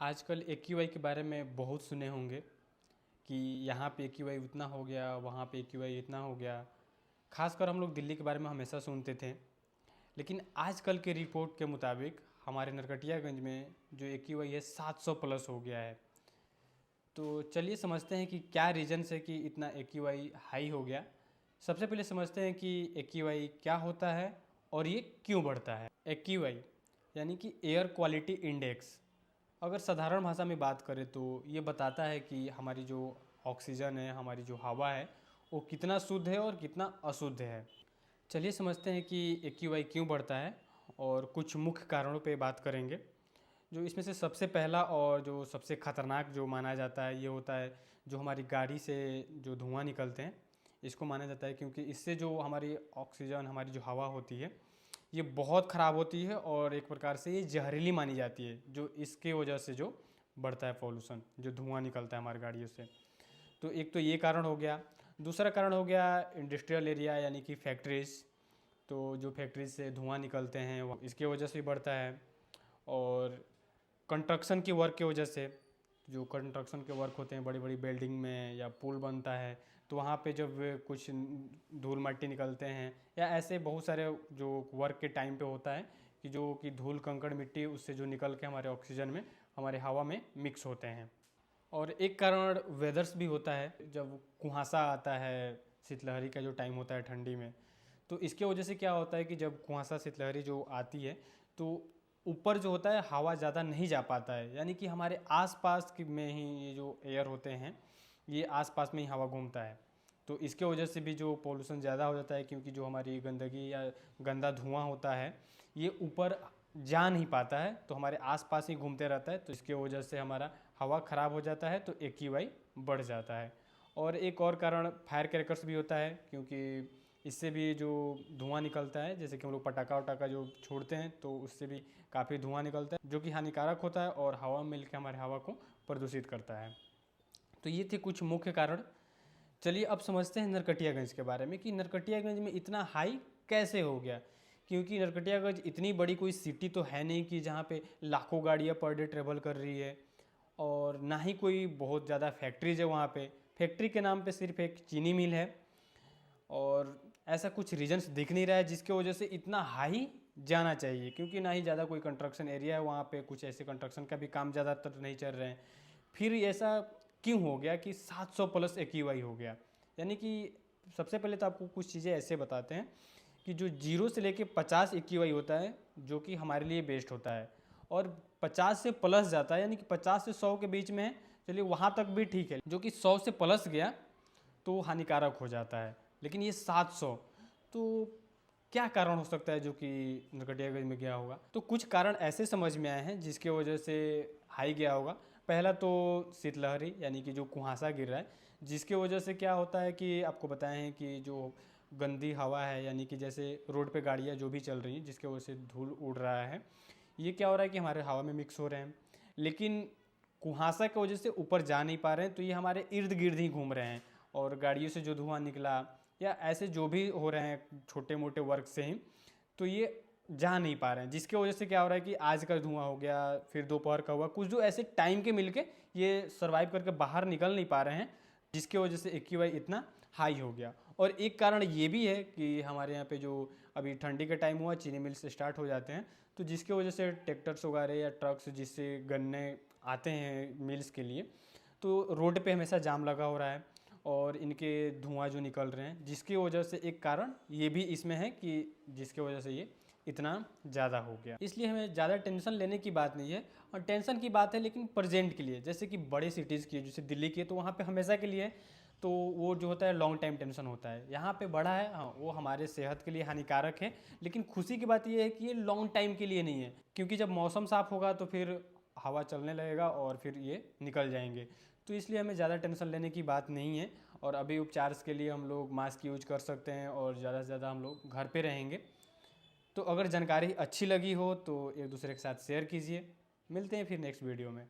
आजकल एक्यूआई के बारे में बहुत सुने होंगे कि यहाँ पे एक्यूआई उतना हो गया, वहाँ पे एक्यूआई इतना हो गया। खासकर हम लोग दिल्ली के बारे में हमेशा सुनते थे, लेकिन आजकल के रिपोर्ट के मुताबिक हमारे नरकटियागंज में जो एक्यूआई है 700 प्लस हो गया है। तो चलिए समझते हैं कि क्या रीज़न से कि इतना एक्यूआई हाई हो गया। सबसे पहले समझते हैं कि एक्यूआई क्या होता है और ये क्यों बढ़ता है। एक्यूआई यानी कि एयर क्वालिटी इंडेक्स, अगर साधारण भाषा में बात करें तो ये बताता है कि हमारी जो ऑक्सीजन है, हमारी जो हवा है, वो कितना शुद्ध है और कितना अशुद्ध है। चलिए समझते हैं कि एक्यूआई क्यों बढ़ता है और कुछ मुख्य कारणों पे बात करेंगे। जो इसमें से सबसे पहला और जो सबसे खतरनाक जो माना जाता है, ये होता है जो हमारी गाड़ी से जो धुआं निकलते हैं, इसको माना जाता है क्योंकि इससे जो हमारी ऑक्सीजन, हमारी जो हवा होती है, ये बहुत ख़राब होती है और एक प्रकार से ये जहरीली मानी जाती है, जो इसके वजह से जो बढ़ता है पॉल्यूशन, जो धुआं निकलता है हमारी गाड़ियों से। तो एक तो ये कारण हो गया। दूसरा कारण हो गया इंडस्ट्रियल एरिया यानी कि फैक्ट्रीज। तो जो फैक्ट्रीज से धुआं निकलते हैं इसके वजह से भी बढ़ता है। और कंस्ट्रक्शन की वर्क की वजह से, जो कंस्ट्रक्शन के वर्क होते हैं बड़ी बड़ी बिल्डिंग में या पुल बनता है, तो वहाँ पे जब कुछ धूल मट्टी निकलते हैं या ऐसे बहुत सारे जो वर्क के टाइम पे होता है कि जो कि धूल कंकड़ मिट्टी उससे जो निकल के हमारे ऑक्सीजन में, हमारे हवा में मिक्स होते हैं। और एक कारण वेदर्स भी होता है, जब कुहासा आता है, शीतलहरी का जो टाइम होता है ठंडी में, तो इसके वजह से क्या होता है कि जब कुहासा शीतलहरी जो आती है तो ऊपर जो होता है हवा ज़्यादा नहीं जा पाता है, यानी कि हमारे आसपास में ही ये जो एयर होते हैं ये आसपास में ही हवा घूमता है। तो इसके वजह से भी जो पोल्यूशन ज़्यादा हो जाता है, क्योंकि जो हमारी गंदगी या गंदा धुआं होता है ये ऊपर जा नहीं पाता है, तो हमारे आसपास ही घूमते रहता है। तो इसके वजह से हमारा हवा ख़राब हो जाता है, तो एक्यूआई बढ़ जाता है। और एक और कारण फायर क्रैकर्स भी होता है, क्योंकि इससे भी जो धुआं निकलता है, जैसे कि हम लोग पटाखा वटाखा जो छोड़ते हैं तो उससे भी काफ़ी धुआं निकलता है, जो कि हानिकारक होता है और हवा में मिलकर हमारे हवा को प्रदूषित करता है। तो ये थे कुछ मुख्य कारण। चलिए अब समझते हैं नरकटियागंज के बारे में कि नरकटियागंज में इतना हाई कैसे हो गया। क्योंकि नरकटियागंज इतनी बड़ी कोई सिटी तो है नहीं कि जहाँ पे लाखों गाड़ियाँ पर डे ट्रेवल कर रही है, और ना ही कोई बहुत ज़्यादा फैक्ट्रीज है वहाँ पे। फैक्ट्री के नाम पे सिर्फ एक चीनी मिल है, और ऐसा कुछ रीजन्स दिख नहीं रहा है जिसके वजह से इतना हाई जाना चाहिए। क्योंकि ना ही ज़्यादा कोई कंस्ट्रक्शन एरिया है वहाँ पे, कुछ ऐसे कंस्ट्रक्शन का भी काम ज़्यादातर नहीं चल रहे हैं। फिर ऐसा क्यों हो गया कि 700 प्लस एक्यूआई हो गया। यानी कि सबसे पहले तो आपको कुछ चीज़ें ऐसे बताते हैं कि जो 0 से लेके 50 एक्यूआई होता है, जो कि हमारे लिए बेस्ट होता है, और 50 से प्लस जाता है, यानी कि 50 से 100 के बीच में है, चलिए वहाँ तक भी ठीक है। जो कि 100 से प्लस गया तो हानिकारक हो जाता है। लेकिन ये 700, तो क्या कारण हो सकता है जो कि नरकटियागंज में गया होगा। तो कुछ कारण ऐसे समझ में आए हैं जिसके वजह से हाई गया होगा। पहला तो शीतलहरी यानी कि जो कुहासा गिर रहा है, जिसके वजह से क्या होता है कि आपको बताएं हैं कि जो गंदी हवा है, यानी कि जैसे रोड पे गाड़ियाँ जो भी चल रही हैं जिसके वजह से धूल उड़ रहा है, ये क्या हो रहा है कि हमारे हवा में मिक्स हो रहे हैं। लेकिन कुहासा की वजह से ऊपर जा नहीं पा रहे हैं, तो ये हमारे इर्द गिर्द ही घूम रहे हैं। और गाड़ियों से जो धुआं निकला या ऐसे जो भी हो रहे हैं छोटे मोटे वर्क से ही, तो ये जा नहीं पा रहे हैं, जिसके वजह से क्या हो रहा है कि आज का धुआं हो गया, फिर दोपहर का हुआ, कुछ जो ऐसे टाइम के मिलके ये सर्वाइव करके बाहर निकल नहीं पा रहे हैं, जिसके वजह से एक्यूआई इतना हाई हो गया। और एक कारण ये भी है कि हमारे यहाँ पे जो अभी ठंडी का टाइम हुआ, चीनी मिल से स्टार्ट हो जाते हैं, तो जिसके वजह से ट्रैक्टर्स वगैरह या ट्रक्स जिससे गन्ने आते हैं मिल्स के लिए, तो रोड पे हमेशा जाम लगा हो रहा है और इनके धुआं जो निकल रहे हैं, जिसकी वजह से एक कारण ये भी इसमें है कि जिसके वजह से ये इतना ज़्यादा हो गया। इसलिए हमें ज़्यादा टेंशन लेने की बात नहीं है, और टेंशन की बात है लेकिन प्रेजेंट के लिए। जैसे कि बड़े सिटीज़ की, जैसे दिल्ली की है, तो वहाँ पे हमेशा के लिए, तो वो जो होता है लॉन्ग टाइम टेंशन होता है। यहाँ पे बड़ा है, हाँ वो हमारे सेहत के लिए हानिकारक है, लेकिन खुशी की बात ये है कि ये लॉन्ग टाइम के लिए नहीं है, क्योंकि जब मौसम साफ़ होगा तो फिर हवा चलने लगेगा और फिर ये निकल जाएंगे। तो इसलिए हमें ज़्यादा टेंशन लेने की बात नहीं है। और अभी उपचार के लिए हम लोग मास्क यूज कर सकते हैं और ज़्यादा से ज़्यादा हम लोग घर पे रहेंगे। तो अगर जानकारी अच्छी लगी हो तो एक दूसरे के साथ शेयर कीजिए। मिलते हैं फिर नेक्स्ट वीडियो में।